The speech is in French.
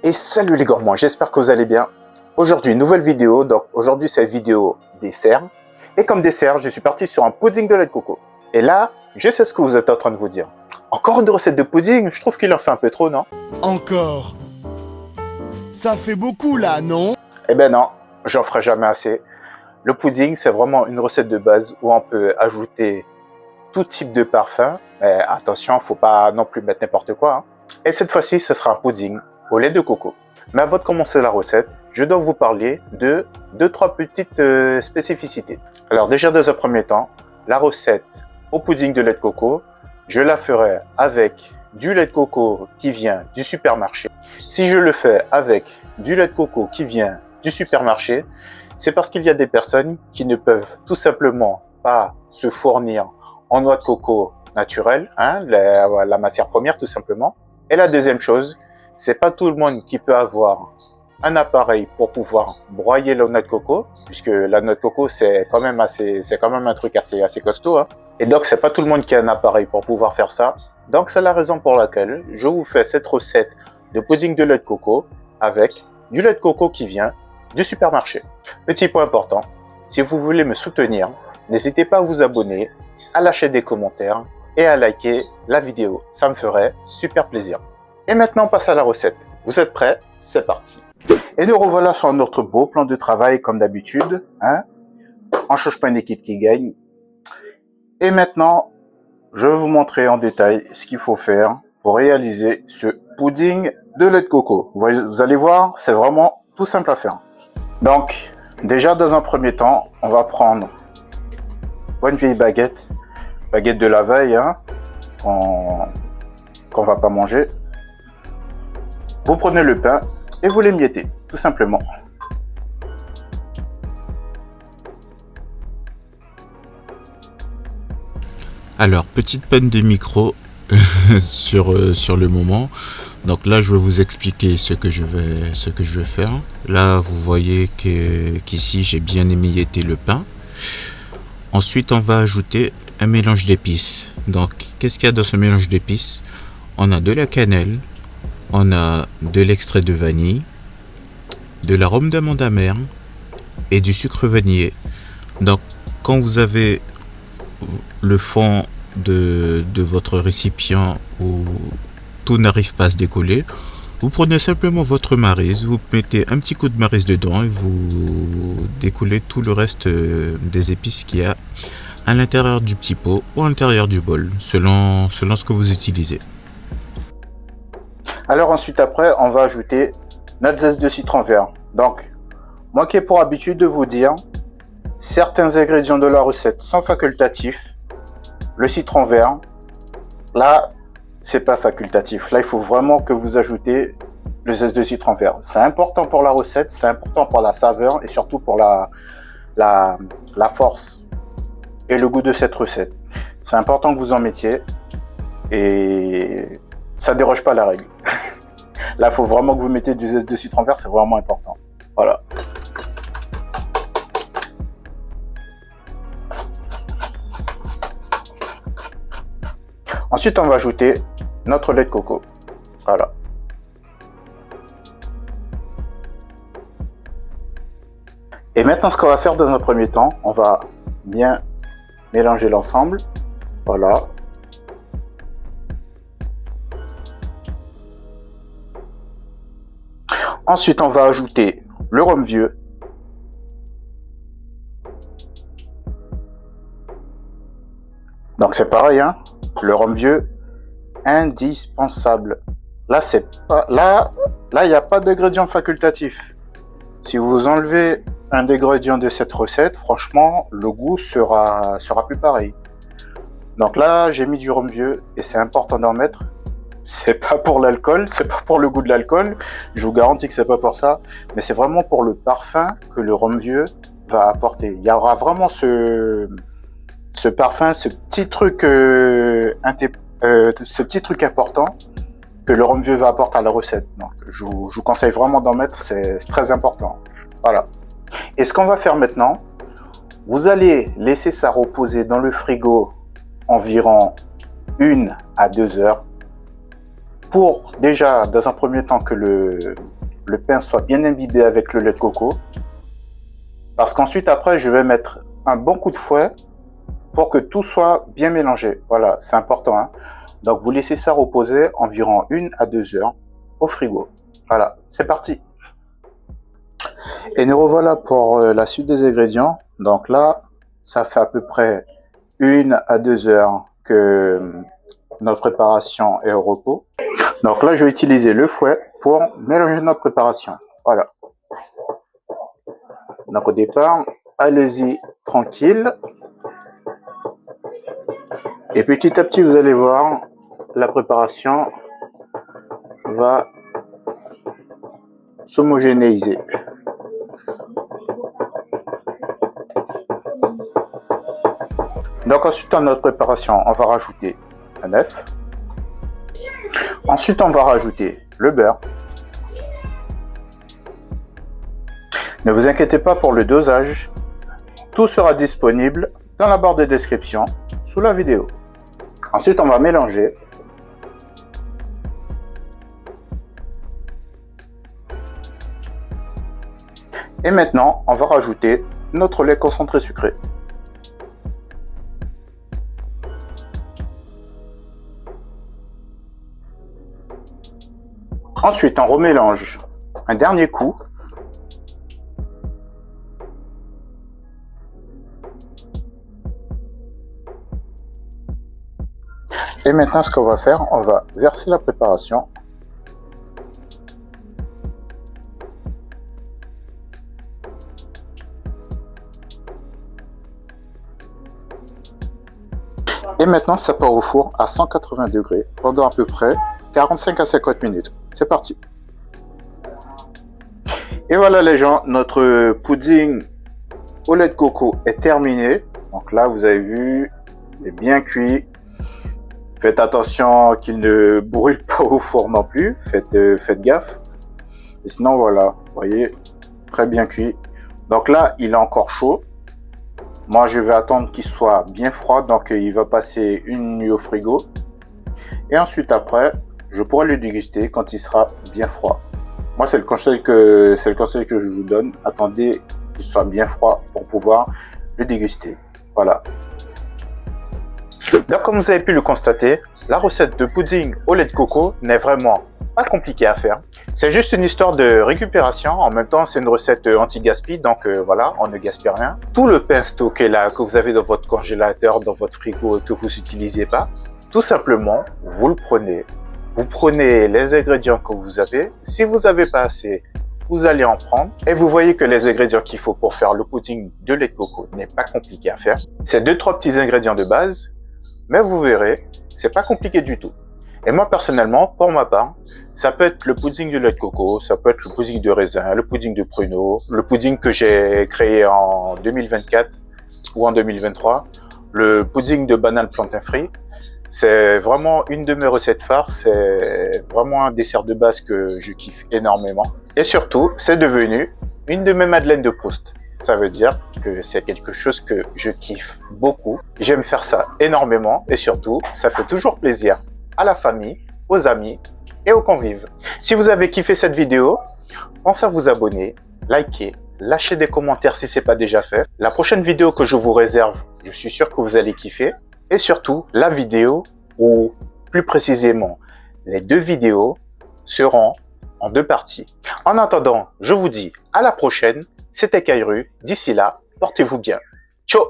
Et salut les gourmands, j'espère que vous allez bien. Aujourd'hui, nouvelle vidéo. Donc aujourd'hui, c'est une vidéo dessert. Et comme dessert, je suis parti sur un pudding de lait de coco. Et là, je sais ce que vous êtes en train de vous dire. Encore une recette de pudding? Je trouve qu'il en fait un peu trop, non? Encore? Ça fait beaucoup là, non? Eh ben non, j'en ferai jamais assez. Le pudding, c'est vraiment une recette de base où on peut ajouter tout type de parfum. Mais attention, faut pas non plus mettre n'importe quoi, hein. Et cette fois-ci, ce sera un pudding au lait de coco. Mais avant de commencer la recette, je dois vous parler de 2-3 petites spécificités. Alors déjà, dans un premier temps, la recette au pudding de lait de coco, je la ferai avec du lait de coco qui vient du supermarché. Si je le fais avec du lait de coco qui vient du supermarché, c'est parce qu'il y a des personnes qui ne peuvent tout simplement pas se fournir en noix de coco naturelle, hein, la matière première tout simplement. Et la deuxième chose, c'est pas tout le monde qui peut avoir un appareil pour pouvoir broyer la noix de coco, puisque la noix de coco c'est quand même un truc assez costaud, hein. Et donc c'est pas tout le monde qui a un appareil pour pouvoir faire ça. Donc c'est la raison pour laquelle je vous fais cette recette de pudding de lait de coco avec du lait de coco qui vient du supermarché. Petit point important, si vous voulez me soutenir, n'hésitez pas à vous abonner, à lâcher des commentaires et à liker la vidéo. Ça me ferait super plaisir. Et maintenant, on passe à la recette. Vous êtes prêts? C'est parti. Et nous revoilà sur notre beau plan de travail comme d'habitude, hein. On ne change pas une équipe qui gagne. Et maintenant, je vais vous montrer en détail ce qu'il faut faire pour réaliser ce pudding de lait de coco. Vous allez voir, c'est vraiment tout simple à faire. Donc, déjà dans un premier temps, on va prendre une vieille baguette de la veille, hein, qu'on va pas manger. Vous prenez le pain et vous l'émiettez, tout simplement. Alors, petite panne de micro sur le moment. Donc là, je vais vous expliquer ce que je vais faire. Là, vous voyez qu'ici, j'ai bien émietté le pain. Ensuite, on va ajouter un mélange d'épices. Donc, qu'est-ce qu'il y a dans ce mélange d'épices? On a de la cannelle, on a de l'extrait de vanille, de l'arôme d'amande amère et du sucre vanillé. Donc, quand vous avez le fond de votre récipient où tout n'arrive pas à se décoller, vous prenez simplement votre maryse, vous mettez un petit coup de maryse dedans et vous découlez tout le reste des épices qu'il y a à l'intérieur du petit pot ou à l'intérieur du bol, selon ce que vous utilisez. Alors ensuite après, on va ajouter notre zeste de citron vert. Donc, moi qui ai pour habitude de vous dire, certains ingrédients de la recette sont facultatifs. Le citron vert, là, c'est pas facultatif. Là, il faut vraiment que vous ajoutez le zeste de citron vert. C'est important pour la recette, c'est important pour la saveur et surtout pour la force et le goût de cette recette. C'est important que vous en mettiez et ça déroge pas à la règle. Là, il faut vraiment que vous mettiez du zeste de citron vert, c'est vraiment important. Voilà. Ensuite, on va ajouter notre lait de coco. Voilà. Et maintenant, ce qu'on va faire dans un premier temps, on va bien mélanger l'ensemble. Voilà. Ensuite, on va ajouter le rhum vieux. Donc c'est pareil, hein, le rhum vieux, indispensable. Là, il n'y a pas d'ingrédient facultatif. Si vous enlevez un ingrédient de cette recette, franchement, le goût sera plus pareil. Donc là, j'ai mis du rhum vieux et c'est important d'en mettre. C'est pas pour l'alcool, c'est pas pour le goût de l'alcool, je vous garantis que c'est pas pour ça, mais c'est vraiment pour le parfum que le rhum vieux va apporter. Il y aura vraiment ce parfum, ce petit truc important que le rhum vieux va apporter à la recette. Donc je vous conseille vraiment d'en mettre, c'est très important. Voilà. Et ce qu'on va faire maintenant, vous allez laisser ça reposer dans le frigo environ 1 à 2 heures pour déjà, dans un premier temps, que le pain soit bien imbibé avec le lait de coco. Parce qu'ensuite, après, je vais mettre un bon coup de fouet pour que tout soit bien mélangé. Voilà, c'est important, hein. Donc, vous laissez ça reposer environ 1 à 2 heures au frigo. Voilà, c'est parti. Et nous revoilà pour la suite des ingrédients. Donc là, ça fait à peu près 1 à 2 heures que notre préparation est au repos. Donc là, je vais utiliser le fouet pour mélanger notre préparation. Voilà. Donc au départ, allez-y tranquille. Et petit à petit, vous allez voir, la préparation va s'homogénéiser. Donc ensuite, dans notre préparation, on va rajouter un œuf. Ensuite, on va rajouter le beurre. Ne vous inquiétez pas pour le dosage. Tout sera disponible dans la barre de description sous la vidéo. Ensuite, on va mélanger. Et maintenant, on va rajouter notre lait concentré sucré. Ensuite, on remélange un dernier coup. Et maintenant, ce qu'on va faire, on va verser la préparation. Et maintenant, ça part au four à 180 degrés pendant à peu près 45 à 50 minutes. C'est parti. Et voilà les gens, notre pudding au lait de coco est terminé. Donc là, vous avez vu, il est bien cuit. Faites attention qu'il ne brûle pas au four non plus. Faites gaffe. Et sinon, voilà, vous voyez, très bien cuit. Donc là, il est encore chaud. Moi, je vais attendre qu'il soit bien froid. Donc, il va passer une nuit au frigo. Et ensuite, après, je pourrai le déguster quand il sera bien froid. Moi, c'est le conseil que je vous donne. Attendez qu'il soit bien froid pour pouvoir le déguster. Voilà. Donc, comme vous avez pu le constater, la recette de pudding au lait de coco n'est vraiment pas compliquée à faire. C'est juste une histoire de récupération. En même temps, c'est une recette anti-gaspi. Donc voilà, on ne gaspille rien. Tout le pain stocké là que vous avez dans votre congélateur, dans votre frigo et que vous n'utilisez pas, tout simplement, vous le prenez. Vous prenez les ingrédients que vous avez. Si vous n'avez pas assez, vous allez en prendre. Et vous voyez que les ingrédients qu'il faut pour faire le pudding de lait de coco n'est pas compliqué à faire. C'est 2-3 petits ingrédients de base. Mais vous verrez, c'est pas compliqué du tout. Et moi, personnellement, pour ma part, ça peut être le pudding de lait de coco, ça peut être le pudding de raisin, le pudding de pruneau, le pudding que j'ai créé en 2024 ou en 2023, le pudding de banane plantain frit. C'est vraiment une de mes recettes phares, c'est vraiment un dessert de base que je kiffe énormément. Et surtout, c'est devenu une de mes madeleines de Proust. Ça veut dire que c'est quelque chose que je kiffe beaucoup. J'aime faire ça énormément et surtout, ça fait toujours plaisir à la famille, aux amis et aux convives. Si vous avez kiffé cette vidéo, pensez à vous abonner, liker, lâcher des commentaires si ce n'est pas déjà fait. La prochaine vidéo que je vous réserve, je suis sûr que vous allez kiffer. Et surtout, la vidéo, ou plus précisément, les 2 vidéos seront en 2 parties. En attendant, je vous dis à la prochaine. C'était Kairu. D'ici là, portez-vous bien. Ciao!